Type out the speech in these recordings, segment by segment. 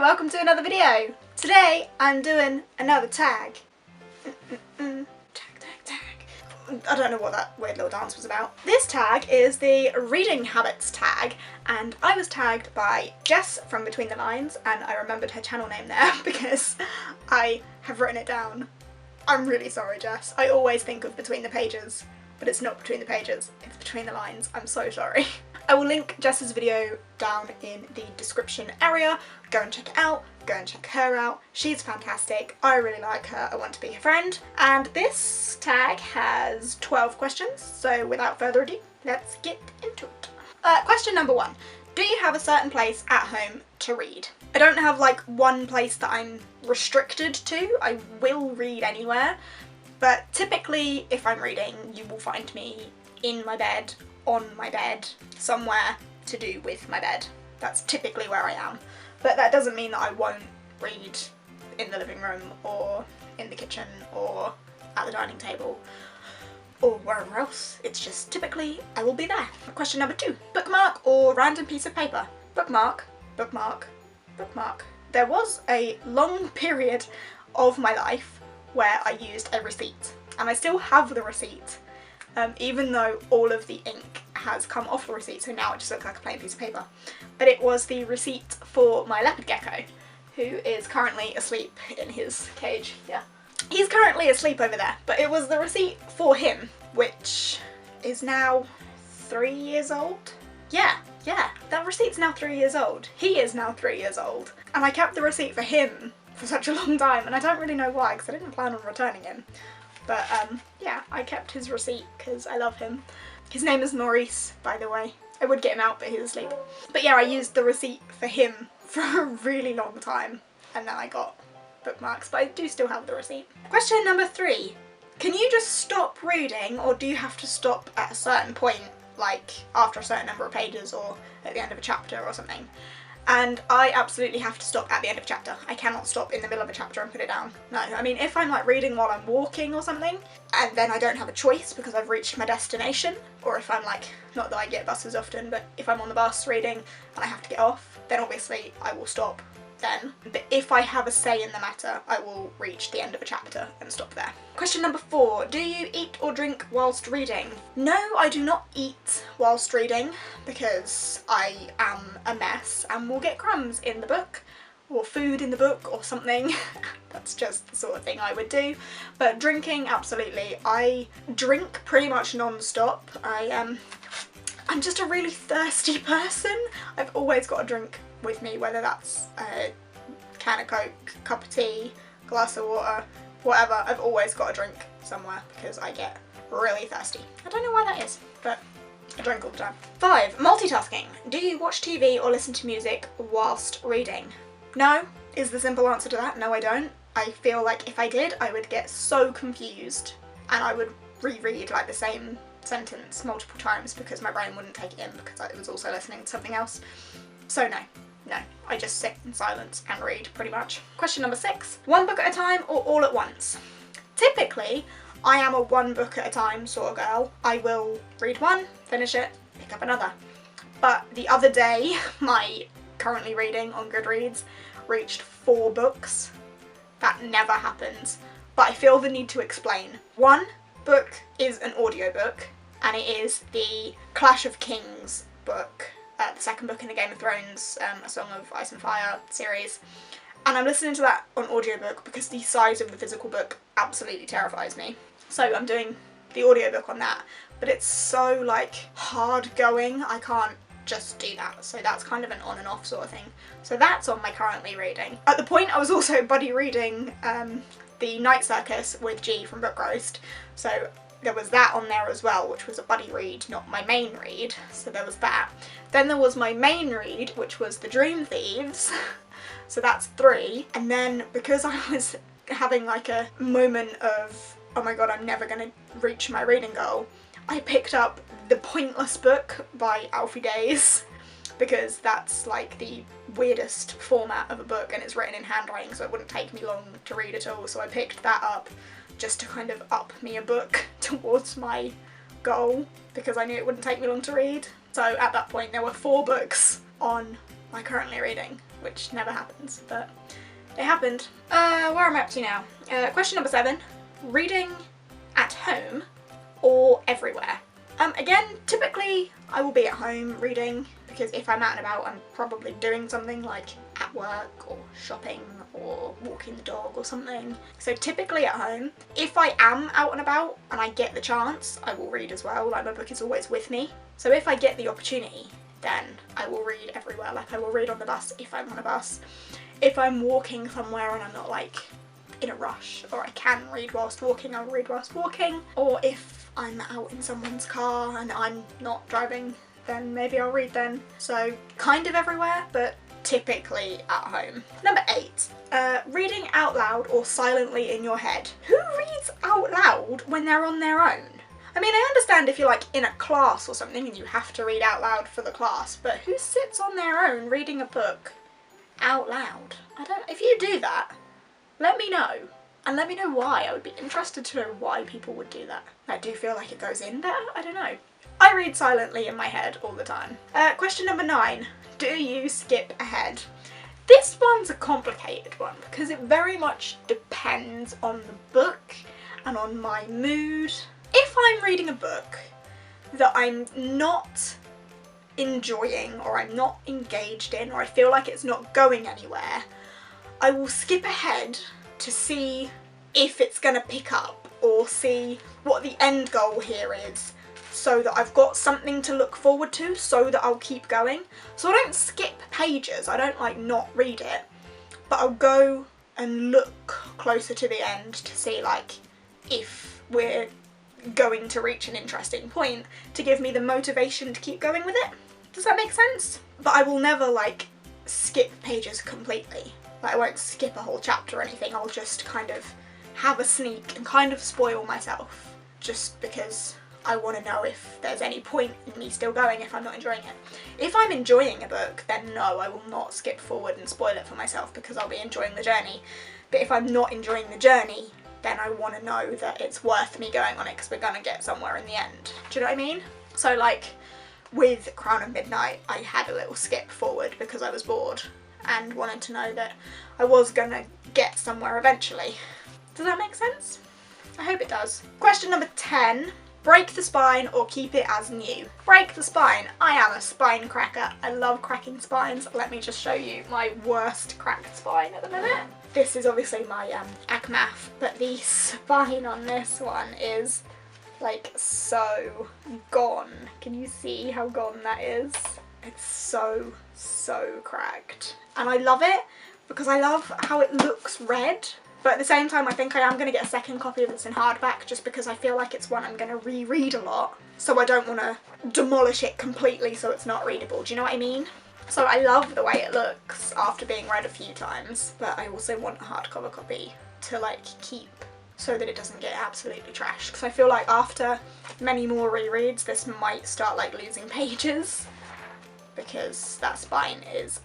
welcome to another video. Today I'm doing another tag. Tag. I don't know what that weird little dance was about. This tag is the reading habits tag, and I was tagged by Jess from Between the Lines, and I remembered her channel name there because I have written it down. I'm really sorry, Jess. I always think of Between the Pages, but it's not Between the Pages, it's Between the Lines. I'm so sorry. I will link Jess's video down in the description area. Go and check it out, go and check her out. She's fantastic, I really like her, I want to be her friend. And this tag has 12 questions, so without further ado, let's get into it. Question number 1. Do you have a certain place at home to read? I don't have like one place that I'm restricted to. I will read anywhere, but typically if I'm reading, you will find me in my bed, on my bed, somewhere to do with my bed. That's typically where I am. But that doesn't mean that I won't read in the living room or in the kitchen or at the dining table or wherever else. It's just typically I will be there. Question number 2. Bookmark or random piece of paper? Bookmark, bookmark, bookmark. There was a long period of my life where I used a receipt, and I still have the receipt. Even though all of the ink has come off the receipt, so now it just looks like a plain piece of paper. But it was the receipt for my leopard gecko, who is currently asleep in his cage. Yeah. He's currently asleep over there, but it was the receipt for him, which is now 3 years old. Yeah, that receipt's now 3 years old. He is now 3 years old. And I kept the receipt for him for such a long time, and I don't really know why, because I didn't plan on returning him. But yeah, I kept his receipt because I love him. His name is Maurice, by the way. I would get him out, but he's asleep. But yeah, I used the receipt for him for a really long time, and then I got bookmarks, but I do still have the receipt. Question number 3. Can you just stop reading, or do you have to stop at a certain point, like after a certain number of pages or at the end of a chapter or something? And I absolutely have to stop at the end of a chapter. I cannot stop in the middle of a chapter and put it down. No, I mean if I'm like reading while I'm walking or something, and then I don't have a choice because I've reached my destination, or if I'm like, not that I get buses often, but if I'm on the bus reading and I have to get off, then obviously I will stop then. But if I have a say in the matter, I will reach the end of a chapter and stop there. Question number 4. Do you eat or drink whilst reading? No, I do not eat whilst reading because I am a mess and will get crumbs in the book or food in the book or something. That's just the sort of thing I would do. But drinking, absolutely. I drink pretty much non-stop. I'm just a really thirsty person. I've always got a drink with me, whether that's a can of Coke, cup of tea, glass of water, whatever. I've always got a drink somewhere because I get really thirsty. I don't know why that is, but I drink all the time. 5. Multitasking. Do you watch TV or listen to music whilst reading? No, is the simple answer to that. No, I don't. I feel like if I did, I would get so confused and I would reread like the same sentence multiple times because my brain wouldn't take it in because I was also listening to something else. So no, I just sit in silence and read pretty much. Question number 6. One book at a time or all at once? Typically, I am a one book at a time sort of girl. I will read one, finish it, pick up another. But the other day, my currently reading on Goodreads reached 4 books. That never happens, but I feel the need to explain. One book is an audiobook, and it is the Clash of Kings book, the second book in the Game of Thrones, A Song of Ice and Fire series. And I'm listening to that on audiobook because the size of the physical book absolutely terrifies me. So I'm doing the audiobook on that, but it's so like hard going, I can't just do that. So that's kind of an on and off sort of thing. So that's on my currently reading. At the point I was also buddy reading The Night Circus with G from Book Roast. So there was that on there as well, which was a buddy read, not my main read. So there was that. Then there was my main read, which was The Dream Thieves. So that's 3. And then because I was having like a moment of, oh my god, I'm never gonna reach my reading goal, I picked up The Pointless Book by Alfie Days because that's like the weirdest format of a book and it's written in handwriting, so it wouldn't take me long to read at all. So I picked that up just to kind of up me a book towards my goal because I knew it wouldn't take me long to read. So at that point there were 4 books on am I currently reading? Which never happens, but it happened. Where am I up to now? Question number 7. Reading at home or everywhere? Again, typically I will be at home reading, because if I'm out and about, I'm probably doing something like at work or shopping or walking the dog or something. So typically at home. If I am out and about and I get the chance, I will read as well. Like, my book is always with me. So if I get the opportunity, then I will read everywhere. Like, I will read on the bus if I'm on a bus. If I'm walking somewhere and I'm not like in a rush, or I can read whilst walking, I'll read whilst walking. Or if I'm out in someone's car and I'm not driving, then maybe I'll read then. So kind of everywhere, but typically at home. Number 8, reading out loud or silently in your head. Who reads out loud when they're on their own? I mean, I understand if you're like in a class or something and you have to read out loud for the class, but who sits on their own reading a book out loud? If you do that, let me know. And let me know why. I would be interested to know why people would do that. I do feel like it goes in better. I don't know. I read silently in my head all the time. Question number 9. Do you skip ahead? This one's a complicated one because it very much depends on the book and on my mood. If I'm reading a book that I'm not enjoying, or I'm not engaged in, or I feel like it's not going anywhere, I will skip ahead to see if it's going to pick up, or see what the end goal here is, so that I've got something to look forward to, so that I'll keep going. So I don't skip pages, I don't like not read it, but I'll go and look closer to the end to see like if we're going to reach an interesting point to give me the motivation to keep going with it. Does that make sense? But I will never like skip pages completely. Like, I won't skip a whole chapter or anything, I'll just kind of have a sneak and kind of spoil myself just because I want to know if there's any point in me still going if I'm not enjoying it. If I'm enjoying a book, then no, I will not skip forward and spoil it for myself because I'll be enjoying the journey. But if I'm not enjoying the journey, then I want to know that it's worth me going on it because we're going to get somewhere in the end. Do you know what I mean? So like with Crown of Midnight, I had a little skip forward because I was bored and wanted to know that I was going to get somewhere eventually. Does that make sense? I hope it does. Question number 10. Break the spine or keep it as new? Break the spine. I am a spine cracker. I love cracking spines. Let me just show you my worst cracked spine at the minute. This is obviously my ACMAF, but the spine on this one is like so gone. Can you see how gone that is? It's so cracked. And I love it because I love how it looks red. But at the same time, I think I am going to get a second copy of this in hardback just because I feel like it's one I'm going to reread a lot. So I don't want to demolish it completely so it's not readable. Do you know what I mean? So I love the way it looks after being read a few times, but I also want a hardcover copy to like keep so that it doesn't get absolutely trashed. Because I feel like after many more rereads, this might start like losing pages because that spine is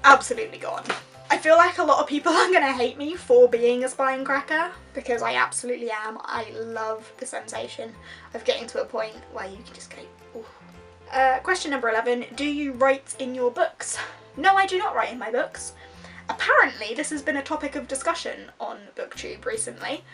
absolutely gone. I feel like a lot of people are going to hate me for being a spine cracker because I absolutely am. I love the sensation of getting to a point where you can just go, ooh. Question number 11. Do you write in your books? No, I do not write in my books. Apparently, this has been a topic of discussion on BookTube recently.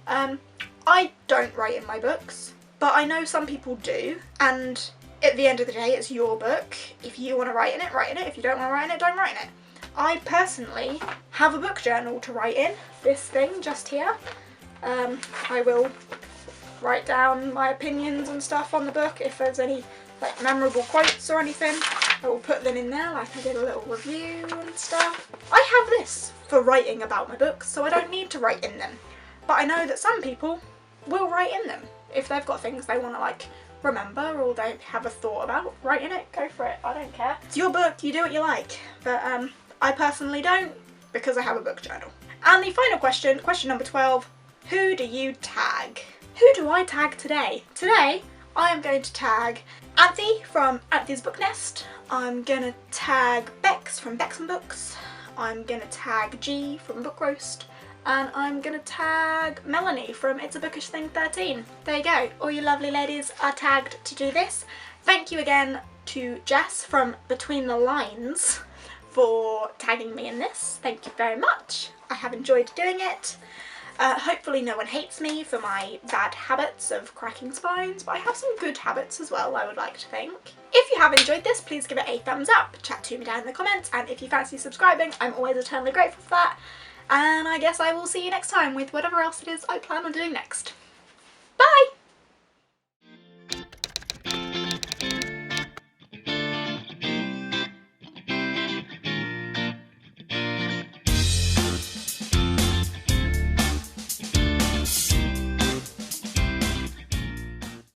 I don't write in my books, but I know some people do, and at the end of the day, it's your book. If you want to write in it, write in it. If you don't want to write in it, don't write in it. I personally have a book journal to write in, this thing just here. I will write down my opinions and stuff on the book. If there's any like memorable quotes or anything, I will put them in there, like I did a little review and stuff. I have this for writing about my books, so I don't need to write in them. But I know that some people will write in them if they've got things they want to like remember or they have a thought about. Write in it, go for it, I don't care. It's your book, you do what you like. But I personally don't because I have a book journal. And the final question, question number 12, who do you tag? Who do I tag today? Today, I am going to tag Anthe from Anthe's Book Nest. I'm going to tag Bex from Bex and Books. I'm going to tag G from Book Roast. And I'm going to tag Melanie from It's a Bookish Thing 13. There you go, all you lovely ladies are tagged to do this. Thank you again to Jess from Between the Lines for tagging me in this. Thank you very much. I have enjoyed doing it. Hopefully no one hates me for my bad habits of cracking spines, but I have some good habits as well, I would like to think. If you have enjoyed this, please give it a thumbs up, chat to me down in the comments, and if you fancy subscribing, I'm always eternally grateful for that. And I guess I will see you next time with whatever else it is I plan on doing next. Bye!